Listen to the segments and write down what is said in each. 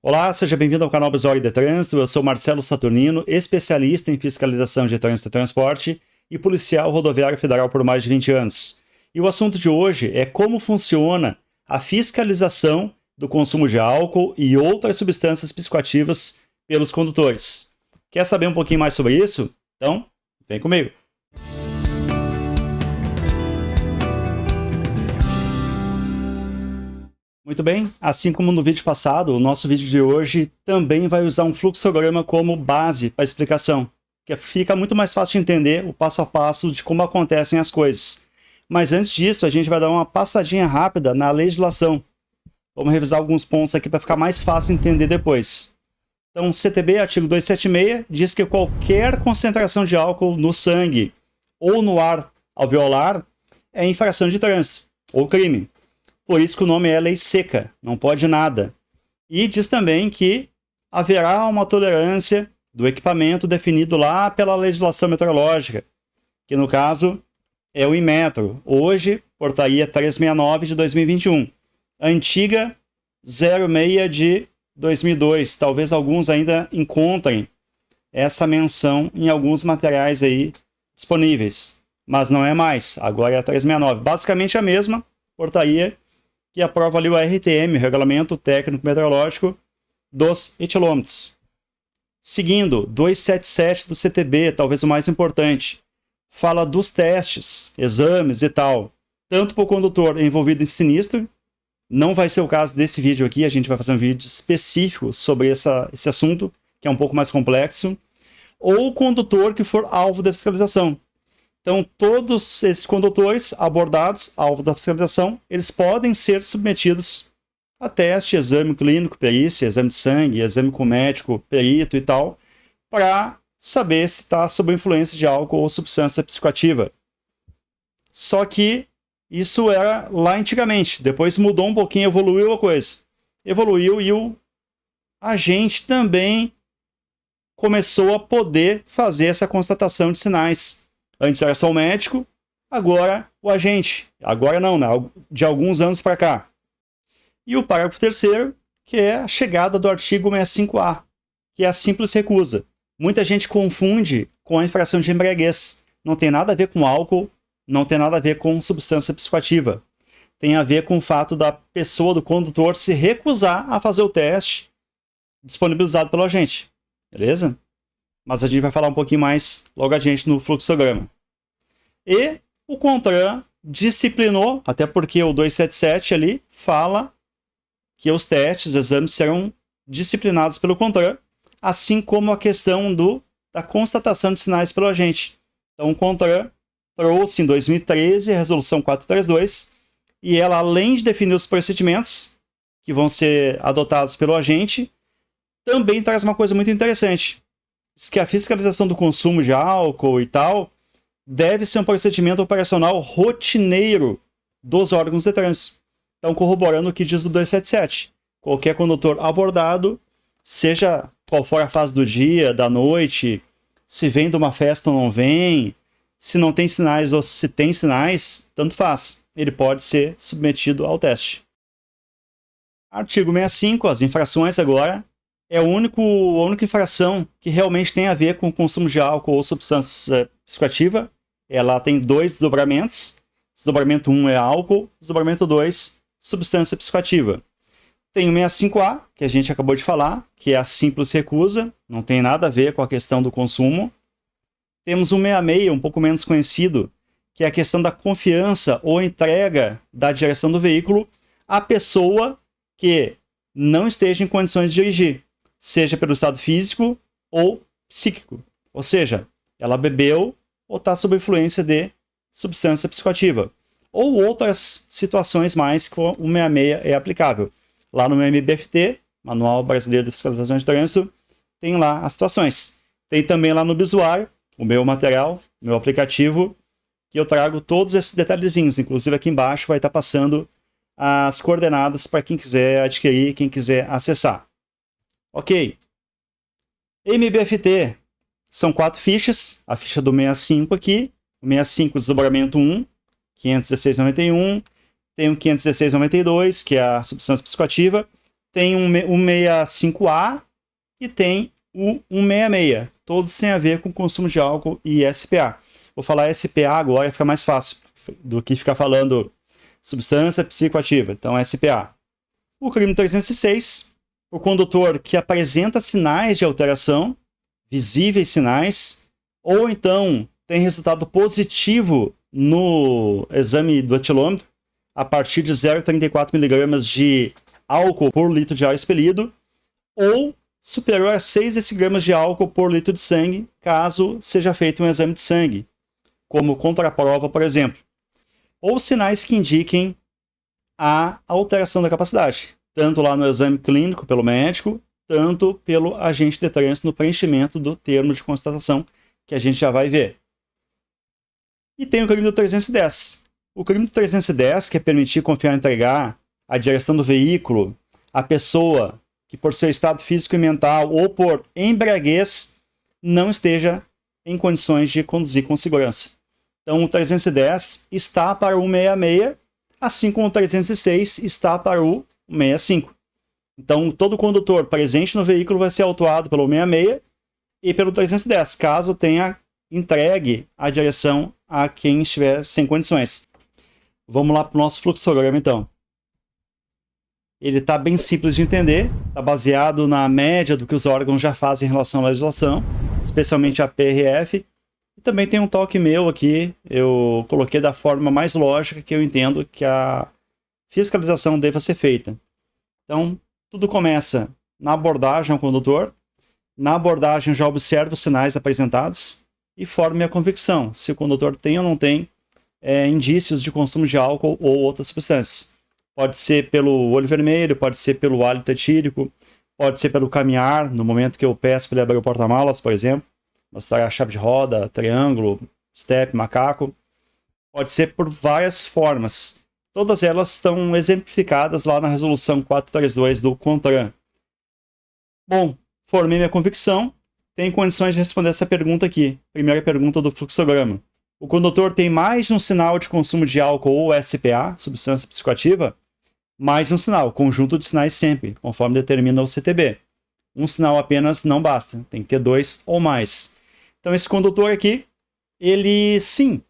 Olá, seja bem-vindo ao canal Bisoli de Trânsito. Eu sou Marcelo Saturnino, especialista em fiscalização de trânsito e transporte e policial rodoviário federal por mais de 20 anos. E o assunto de hoje é como funciona a fiscalização do consumo de álcool e outras substâncias psicoativas pelos condutores. Quer saber um pouquinho mais sobre isso? Então, vem comigo! Muito bem, assim como no vídeo passado, o nosso vídeo de hoje também vai usar um fluxograma como base para explicação, que fica muito mais fácil de entender o passo a passo de como acontecem as coisas. Mas antes disso, a gente vai dar uma passadinha rápida na legislação. Vamos revisar alguns pontos aqui para ficar mais fácil entender depois. Então, CTB, artigo 276, diz que qualquer concentração de álcool no sangue ou no ar alveolar é infração de trânsito ou crime. Por isso que o nome é lei seca, não pode nada. E diz também que haverá uma tolerância do equipamento definido lá pela legislação meteorológica, que no caso é o Inmetro, hoje portaria 369 de 2021, antiga 06 de 2002. Talvez alguns ainda encontrem essa menção em alguns materiais aí disponíveis, mas não é mais, agora é a 369. Basicamente a mesma portaria que aprova ali o RTM, Regulamento Técnico Meteorológico dos etilômetros. Seguindo, 277 do CTB, talvez o mais importante, fala dos testes, exames e tal, tanto para o condutor envolvido em sinistro, não vai ser o caso desse vídeo aqui, a gente vai fazer um vídeo específico sobre esse assunto, que é um pouco mais complexo, ou o condutor que for alvo da fiscalização. Então, todos esses condutores abordados, alvo da fiscalização, eles podem ser submetidos a teste, exame clínico, perícia, exame de sangue, exame com médico, perito e tal, para saber se está sob influência de álcool ou substância psicoativa. Só que isso era lá antigamente, depois mudou um pouquinho, evoluiu a coisa. Evoluiu e o agente também começou a poder fazer essa constatação de sinais. Antes era só o médico, agora o agente. Agora não, né? De alguns anos para cá. E o parágrafo 3º, que é a chegada do artigo 65A, que é a simples recusa. Muita gente confunde com a infração de embriaguez. Não tem nada a ver com álcool, não tem nada a ver com substância psicoativa. Tem a ver com o fato da pessoa, do condutor, se recusar a fazer o teste disponibilizado pelo agente. Beleza? Mas a gente vai falar um pouquinho mais logo adiante no fluxograma. E o CONTRAN disciplinou, até porque o 277 ali fala que os testes, os exames serão disciplinados pelo CONTRAN, assim como a questão da constatação de sinais pelo agente. Então o CONTRAN trouxe em 2013 a resolução 432, e ela, além de definir os procedimentos que vão ser adotados pelo agente, também traz uma coisa muito interessante. Diz que a fiscalização do consumo de álcool e tal deve ser um procedimento operacional rotineiro dos órgãos de trânsito. Então, corroborando o que diz o 277. Qualquer condutor abordado, seja qual for a fase do dia, da noite, se vem de uma festa ou não vem, se não tem sinais ou se tem sinais, tanto faz. Ele pode ser submetido ao teste. Artigo 65, as infrações agora. É a única infração que realmente tem a ver com o consumo de álcool ou substância psicoativa. Ela tem dois desdobramentos. Desdobramento 1 é álcool, desdobramento 2, substância psicoativa. Tem o 65A, que a gente acabou de falar, que é a simples recusa, não tem nada a ver com a questão do consumo. Temos o 66, um pouco menos conhecido, que é a questão da confiança ou entrega da direção do veículo à pessoa que não esteja em condições de dirigir, seja pelo estado físico ou psíquico. Ou seja, ela bebeu ou está sob influência de substância psicoativa. Ou outras situações mais que o 66 é aplicável. Lá no MBFT, Manual Brasileiro de Fiscalização de Trânsito, tem lá as situações. Tem também lá no Bisuário, o meu material, meu aplicativo, que eu trago todos esses detalhezinhos. Inclusive aqui embaixo vai estar passando as coordenadas para quem quiser adquirir, quem quiser acessar. Ok. MBFT são 4 fichas. A ficha do 65 aqui. O 65, desdobramento 1, 516,91. Tem o 516,92, que é a substância psicoativa. tem o 165A e tem o 166. Todos têm a ver com consumo de álcool e SPA. Vou falar SPA agora, fica mais fácil do que ficar falando substância psicoativa. Então, SPA. O crime 306, o condutor que apresenta sinais de alteração, visíveis sinais, ou então tem resultado positivo no exame do etilômetro, a partir de 0,34 mg de álcool por litro de ar expelido, ou superior a 6 decigramas de álcool por litro de sangue, caso seja feito um exame de sangue, como contraprova, por exemplo. Ou sinais que indiquem a alteração da capacidade, tanto lá no exame clínico pelo médico, tanto pelo agente de trânsito no preenchimento do termo de constatação, que a gente já vai ver. E tem o crime do 310. O crime do 310, que é permitir confiar e entregar a direção do veículo à pessoa que, por seu estado físico e mental ou por embriaguez, não esteja em condições de conduzir com segurança. Então, o 310 está para o 166, assim como o 306 está para o 165. Então, todo condutor presente no veículo vai ser autuado pelo 166 e pelo 310, caso tenha entregue a direção a quem estiver sem condições. Vamos lá para o nosso fluxograma, então. Ele está bem simples de entender, está baseado na média do que os órgãos já fazem em relação à legislação, especialmente a PRF. E também tem um toque meu aqui, eu coloquei da forma mais lógica que eu entendo que a fiscalização deva ser feita. Então, tudo começa na abordagem ao condutor. Na abordagem, já observo os sinais apresentados e formo minha convicção se o condutor tem ou não tem indícios de consumo de álcool ou outras substâncias. Pode ser pelo olho vermelho, pode ser pelo hálito etílico, pode ser pelo caminhar, no momento que eu peço para ele abrir o porta-malas, por exemplo, mostrar a chave de roda, triângulo, step, macaco. Pode ser por várias formas. Todas elas estão exemplificadas lá na resolução 432 do CONTRAN. Bom, formei minha convicção, tenho condições de responder essa pergunta aqui. Primeira pergunta do fluxograma. O condutor tem mais de um sinal de consumo de álcool ou SPA, substância psicoativa? Mais de um sinal, conjunto de sinais sempre, conforme determina o CTB. Um sinal apenas não basta, tem que ter 2 ou mais. Então esse condutor aqui, ele sim,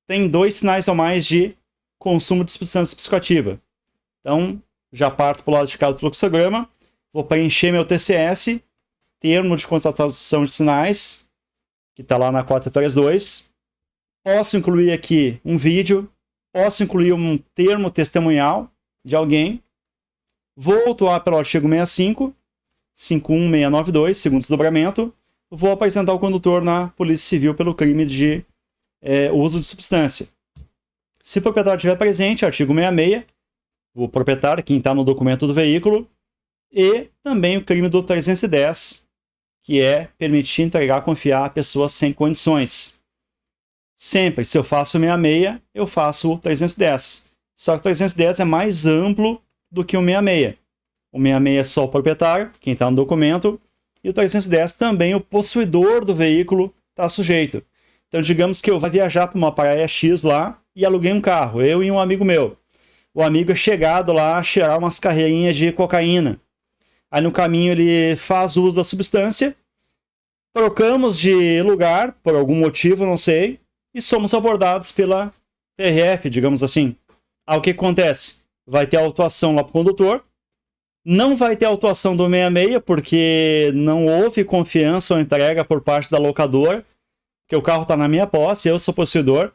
tem 2 sinais ou mais de consumo de substância psicoativa. Então, já parto para o lado de cá do fluxograma, vou preencher meu TCS, termo de constatação de sinais, que está lá na 432. Posso incluir aqui um vídeo, posso incluir um termo testemunhal de alguém. Vou autuar pelo artigo 65, 51692, segundo desdobramento. Vou apresentar o condutor na Polícia Civil pelo crime de uso de substância. Se o proprietário estiver presente, artigo 66, o proprietário, quem está no documento do veículo, e também o crime do 310, que é permitir entregar, confiar a pessoas sem condições. Sempre, se eu faço o 66, eu faço o 310. Só que o 310 é mais amplo do que o 66. O 66 é só o proprietário, quem está no documento, e o 310 também o possuidor do veículo está sujeito. Então, digamos que eu vou viajar para uma praia X lá e aluguei um carro, eu e um amigo meu. O amigo é chegado lá a cheirar umas carreirinhas de cocaína. Aí no caminho ele faz uso da substância, trocamos de lugar, por algum motivo, não sei, e somos abordados pela PRF, digamos assim. Aí o que acontece? Vai ter autuação lá para o condutor, não vai ter autuação do 66, porque não houve confiança ou entrega por parte da locadora, porque o carro está na minha posse, eu sou possuidor,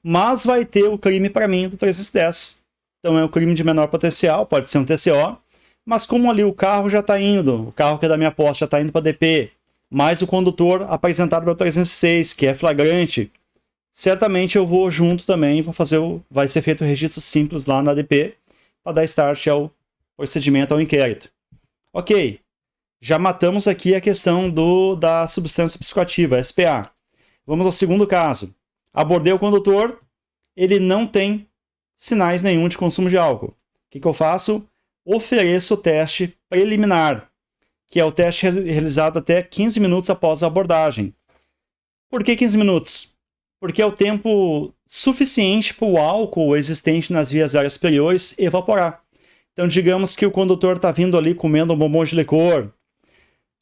mas vai ter o crime para mim do 310. Então é um crime de menor potencial, pode ser um TCO, mas como ali o carro já está indo, o carro que é da minha posse já está indo para DP, mais o condutor apresentado pelo 306, que é flagrante, certamente eu vou junto também, vai ser feito o registro simples lá na DP, para dar start ao procedimento, ao inquérito. Ok, já matamos aqui a questão da substância psicoativa, SPA. Vamos ao segundo caso. Abordei o condutor, ele não tem sinais nenhum de consumo de álcool. O que eu faço? Ofereço o teste preliminar, que é o teste realizado até 15 minutos após a abordagem. Por que 15 minutos? Porque é o tempo suficiente para o álcool existente nas vias aéreas superiores evaporar. Então, digamos que o condutor está vindo ali comendo um bombom de licor,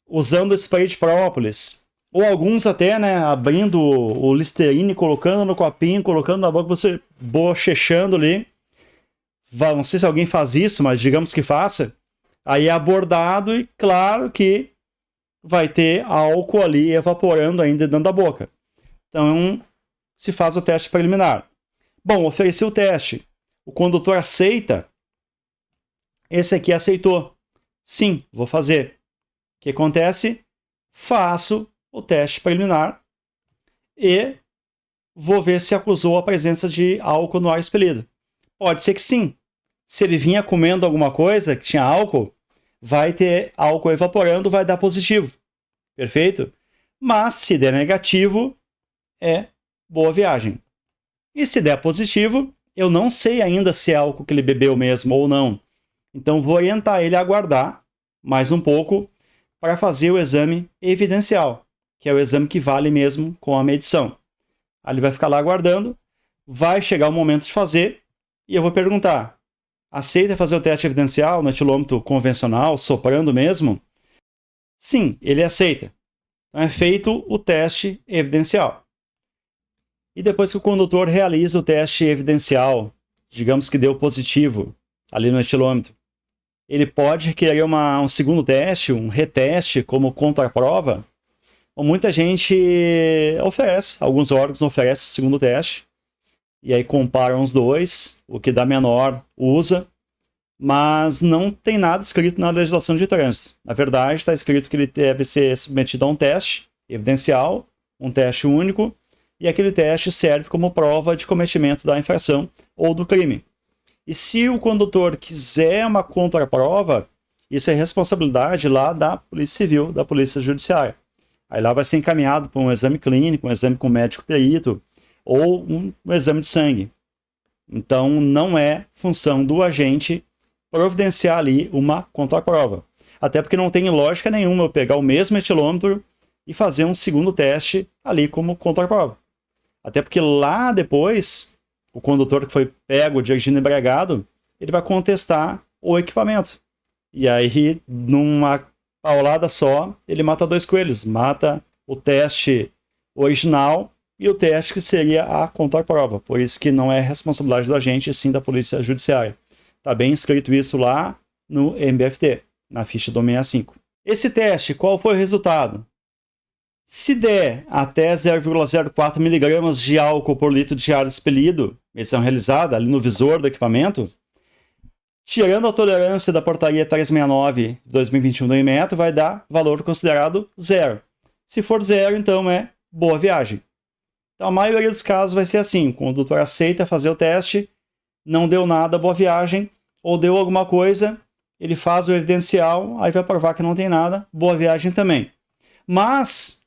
usando spray de própolis, ou alguns até, né, abrindo o Listerine, colocando no copinho, colocando na boca, você bochechando ali. Não sei se alguém faz isso, mas digamos que faça. Aí é abordado e claro que vai ter álcool ali evaporando ainda dentro da boca. Então, se faz o teste preliminar. Bom, ofereci o teste. O condutor aceita. Esse aqui aceitou. Sim, vou fazer. O que acontece? Faço o teste preliminar e vou ver se acusou a presença de álcool no ar expelido. Pode ser que sim. Se ele vinha comendo alguma coisa que tinha álcool, vai ter álcool evaporando, vai dar positivo. Perfeito? Mas se der negativo, é boa viagem. E se der positivo, eu não sei ainda se é álcool que ele bebeu mesmo ou não. Então vou orientar ele a aguardar mais um pouco para fazer o exame evidencial, que é o exame que vale mesmo com a medição. Aí ele vai ficar lá aguardando, vai chegar o momento de fazer e eu vou perguntar: aceita fazer o teste evidencial no etilômetro convencional, soprando mesmo? Sim, ele aceita. Então é feito o teste evidencial. E depois que o condutor realiza o teste evidencial, digamos que deu positivo ali no etilômetro, ele pode requerer um segundo teste, um reteste como contraprova. Muita gente oferece, alguns órgãos oferecem o segundo teste, e aí comparam os dois, o que dá menor usa, mas não tem nada escrito na legislação de trânsito. Na verdade, está escrito que ele deve ser submetido a um teste evidencial, um teste único, e aquele teste serve como prova de cometimento da infração ou do crime. E se o condutor quiser uma contraprova, isso é responsabilidade lá da Polícia Civil, da Polícia Judiciária. Aí lá vai ser encaminhado para um exame clínico, um exame com médico perito, ou um exame de sangue. Então não é função do agente providenciar ali uma contraprova. Até porque não tem lógica nenhuma eu pegar o mesmo etilômetro e fazer um segundo teste ali como contraprova. Até porque lá depois, o condutor que foi pego dirigindo embriagado, ele vai contestar o equipamento. E aí, numa paulada só, ele mata dois coelhos. Mata o teste original e o teste que seria a contraprova. Por isso que não é responsabilidade do agente, e sim da Polícia Judiciária. Está bem escrito isso lá no MBFT, na ficha do 65. Esse teste, qual foi o resultado? Se der até 0,04 mg de álcool por litro de ar expelido, medição realizada ali no visor do equipamento, tirando a tolerância da portaria 369 de 2021 do IMETRO, vai dar valor considerado zero. Se for zero, então é boa viagem. Então, a maioria dos casos vai ser assim: o condutor aceita fazer o teste, não deu nada, boa viagem, ou deu alguma coisa, ele faz o evidencial, aí vai provar que não tem nada, boa viagem também. Mas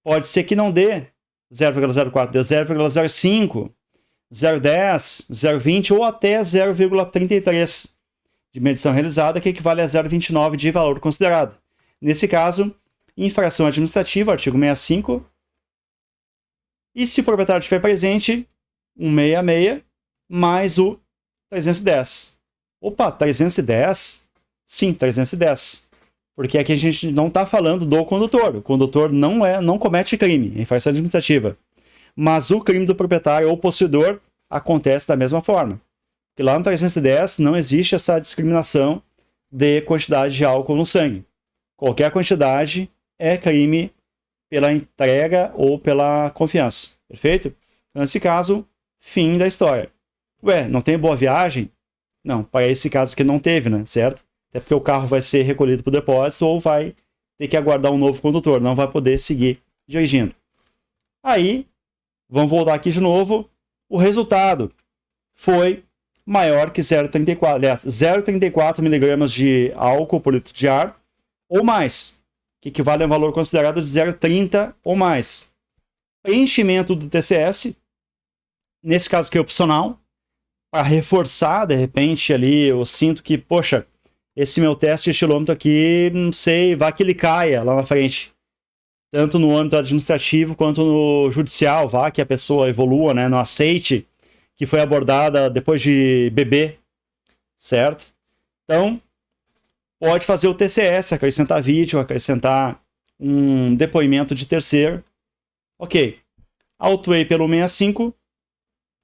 pode ser que não dê 0,04, dê 0,05, 0,10, 0,20 ou até 0,33 de medição realizada, que equivale a 0,29 de valor considerado. Nesse caso, infração administrativa, artigo 65. E se o proprietário estiver presente, 166 mais o 310. Opa, 310? Sim, 310. Porque aqui a gente não está falando do condutor. O condutor não comete crime, infração administrativa. Mas o crime do proprietário ou possuidor acontece da mesma forma. Porque lá no 310 não existe essa discriminação de quantidade de álcool no sangue. Qualquer quantidade é crime pela entrega ou pela confiança. Perfeito? Então, nesse caso, fim da história. Ué, não tem boa viagem? Não, para esse caso aqui não teve, né? Certo? Até porque o carro vai ser recolhido para o depósito ou vai ter que aguardar um novo condutor, não vai poder seguir dirigindo. Aí, vamos voltar aqui de novo. O resultado foi maior que 0,34, aliás, 0,34 mg de álcool por litro de ar ou mais, que equivale a um valor considerado de 0,30 ou mais. Preenchimento do TCS, nesse caso aqui é opcional, para reforçar, de repente, ali eu sinto que, poxa, esse meu teste de estilômetro aqui, não sei, vai que ele caia lá na frente. Tanto no âmbito administrativo quanto no judicial, vá que a pessoa evolua, né, no aceite que foi abordada depois de beber, certo? Então, pode fazer o TCS, acrescentar vídeo, acrescentar um depoimento de terceiro. Ok. Autuei pelo 65,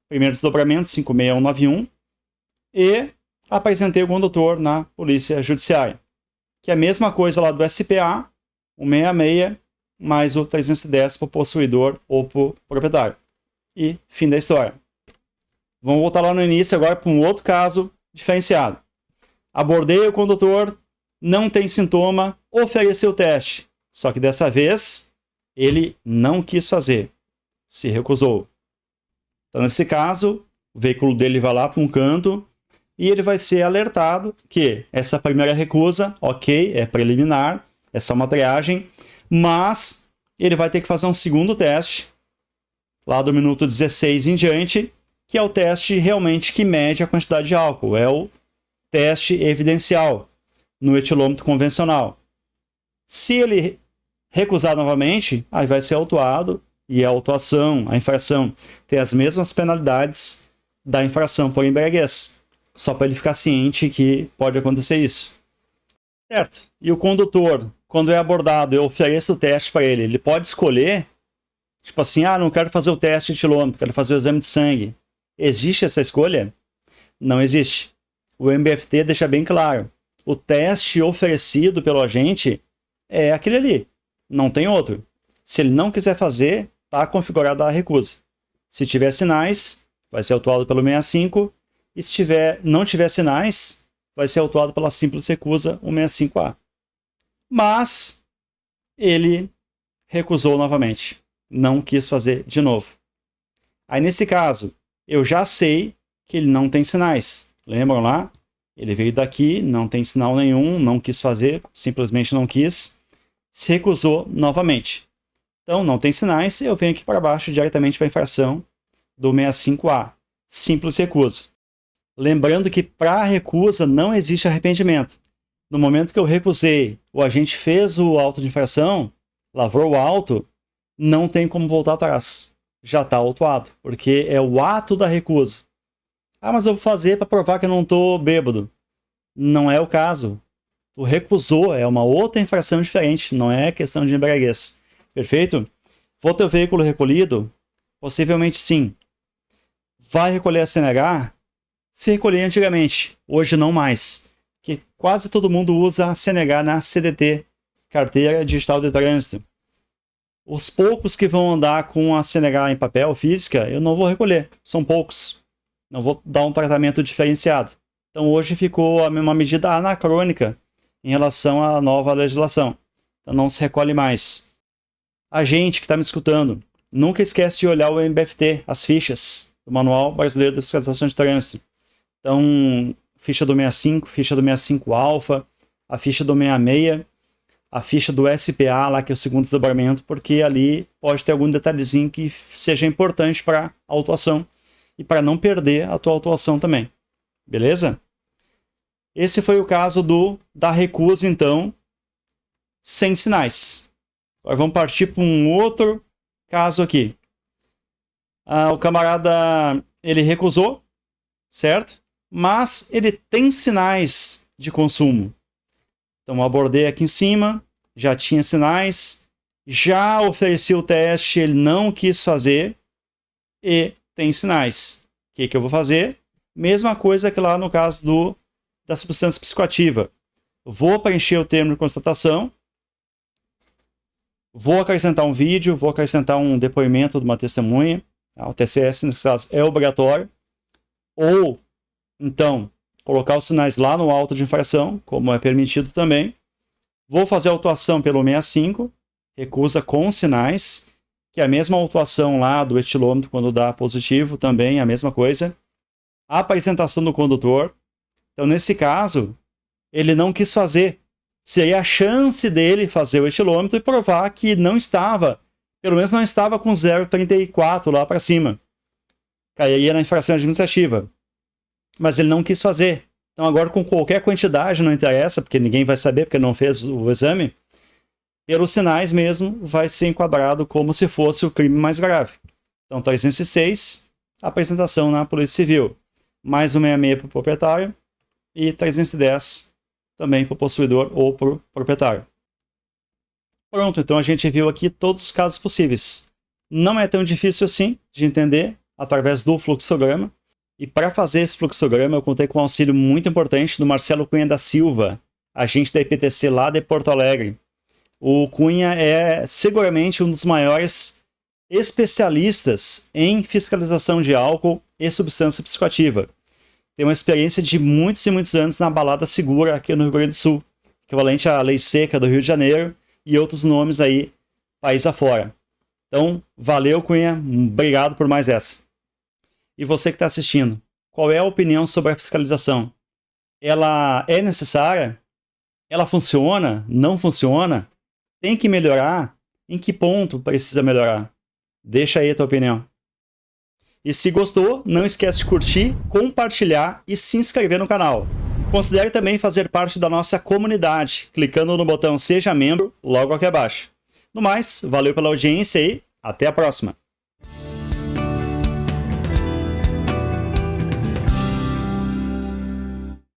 primeiro desdobramento, 56191, e apresentei o condutor na Polícia Judiciária. Que é a mesma coisa lá do SPA, o 66, mais o 310 para o possuidor ou para o proprietário. E fim da história. Vamos voltar lá no início agora para um outro caso diferenciado. Abordei o condutor, não tem sintoma, ofereci o teste. Só que dessa vez, ele não quis fazer. Se recusou. Então, nesse caso, o veículo dele vai lá para um canto e ele vai ser alertado que essa primeira recusa, ok, é preliminar, é só uma triagem, mas ele vai ter que fazer um segundo teste, lá do minuto 16 em diante, que é o teste realmente que mede a quantidade de álcool, é o teste evidencial no etilômetro convencional. Se ele recusar novamente, aí vai ser autuado e a autuação, a infração, tem as mesmas penalidades da infração por embriaguez. Só para ele ficar ciente que pode acontecer isso. Certo? E o condutor, quando é abordado, eu ofereço o teste para ele, ele pode escolher, tipo assim, não quero fazer o teste de etilômetro, quero fazer o exame de sangue. Existe essa escolha? Não existe. O MBFT deixa bem claro. O teste oferecido pelo agente é aquele ali. Não tem outro. Se ele não quiser fazer, está configurada a recusa. Se tiver sinais, vai ser autuado pelo 65. E se não tiver sinais, vai ser autuado pela simples recusa, o 65A. Mas ele recusou novamente. Não quis fazer de novo. Aí nesse caso, eu já sei que ele não tem sinais. Lembram lá? Ele veio daqui, não tem sinal nenhum, não quis fazer, simplesmente não quis. Se recusou novamente. Então, não tem sinais, eu venho aqui para baixo diretamente para a infração do 65A. Simples recusa. Lembrando que para a recusa não existe arrependimento. No momento que eu recusei, o agente fez o auto de infração, lavrou o auto, não tem como voltar atrás. Já está autuado, porque é o ato da recusa. Mas eu vou fazer para provar que eu não estou bêbado. Não é o caso. Tu recusou, é uma outra infração diferente, não é questão de embriaguez. Perfeito? Vou ter o veículo recolhido? Possivelmente sim. Vai recolher a CNH? Se recolher antigamente, hoje não mais. Que quase todo mundo usa a CNH na CDT, Carteira Digital de Trânsito. Os poucos que vão andar com a CNH em papel, física, eu não vou recolher. São poucos. Não vou dar um tratamento diferenciado. Então hoje ficou uma medida anacrônica em relação à nova legislação. Então não se recolhe mais. A gente que está me escutando, nunca esquece de olhar o MBFT, as fichas do Manual Brasileiro de Fiscalização de Trânsito. Então, ficha do 65, ficha do 65 alfa, a ficha do 66, a ficha do SPA, lá que é o segundo desdobramento, porque ali pode ter algum detalhezinho que seja importante para a autuação e para não perder a tua autuação também. Beleza? Esse foi o caso da recusa, então, sem sinais. Agora vamos partir para um outro caso aqui. O camarada, ele recusou, certo? Mas ele tem sinais de consumo. Então, abordei aqui em cima, já tinha sinais, já ofereci o teste, ele não quis fazer e tem sinais. O que eu vou fazer? Mesma coisa que lá no caso da substância psicoativa. Vou preencher o termo de constatação, vou acrescentar um vídeo, vou acrescentar um depoimento de uma testemunha. O TCS, nesse caso, é obrigatório. Ou, então, colocar os sinais lá no auto de infração, como é permitido também. Vou fazer a autuação pelo 65, recusa com sinais, que é a mesma autuação lá do etilômetro quando dá positivo, também a mesma coisa. A apresentação do condutor. Então, nesse caso, ele não quis fazer. Seria a chance dele fazer o etilômetro e provar que não estava, pelo menos não estava com 0,34 lá para cima. Cairia na infração administrativa. Mas ele não quis fazer. Então agora com qualquer quantidade, não interessa, porque ninguém vai saber, porque não fez o exame, pelos sinais mesmo, vai ser enquadrado como se fosse o crime mais grave. Então 306, apresentação na Polícia Civil. Mais o 66 para o proprietário e 310 também para o possuidor ou para o proprietário. Pronto, então a gente viu aqui todos os casos possíveis. Não é tão difícil assim de entender através do fluxograma. E para fazer esse fluxograma eu contei com um auxílio muito importante do Marcelo Cunha da Silva, agente da IPTC lá de Porto Alegre. O Cunha é seguramente um dos maiores especialistas em fiscalização de álcool e substância psicoativa. Tem uma experiência de muitos e muitos anos na balada segura aqui no Rio Grande do Sul, equivalente à Lei Seca do Rio de Janeiro e outros nomes aí, país afora. Então, valeu, Cunha, obrigado por mais essa. E você que está assistindo, qual é a opinião sobre a fiscalização? Ela é necessária? Ela funciona? Não funciona? Tem que melhorar? Em que ponto precisa melhorar? Deixa aí a tua opinião. E se gostou, não esquece de curtir, compartilhar e se inscrever no canal. Considere também fazer parte da nossa comunidade, clicando no botão Seja Membro logo aqui abaixo. No mais, valeu pela audiência e até a próxima!